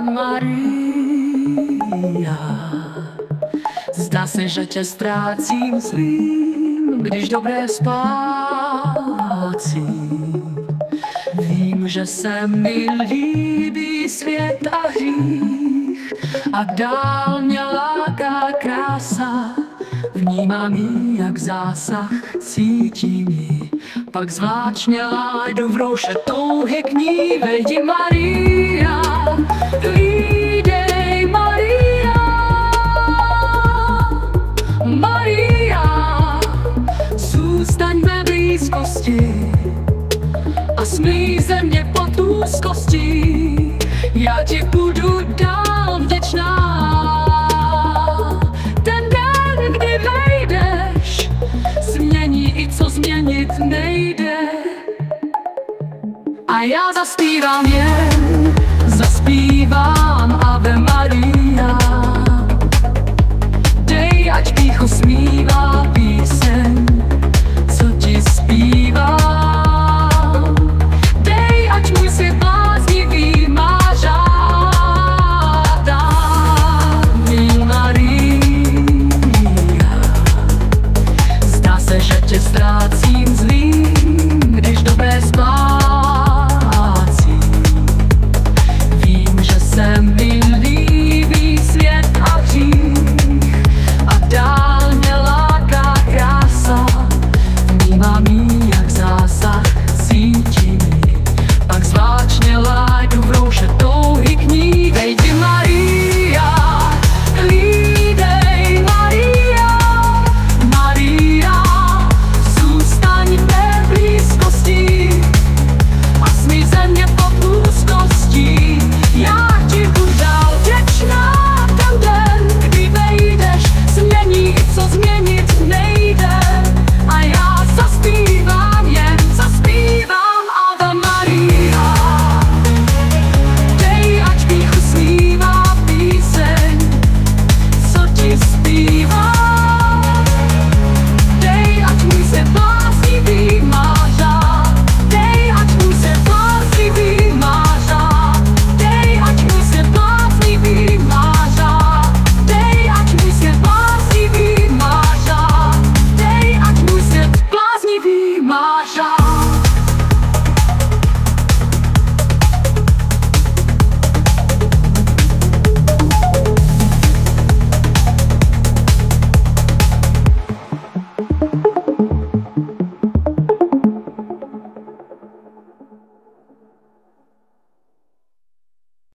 Maria. Zdá se, že tě ztrácím zlým, když dobré spácím. Vím, že se mi líbí svět a hřích a dál mě láká krása. Vnímám ji jak zásah, cítím ji, pak zvláštně lájdu v rouše touhy k ní. Vejdi Maria, hlídej Maria, Maria, zůstaň v mé blízkosti a smlí ze mě pod úzkostí. Já ti budu dál vděčná. Ten den, kdy vejdeš, změní i co změnit nejde. A já zaspívám jen, zaspívám Ave Maria. Dej, ať píchu smí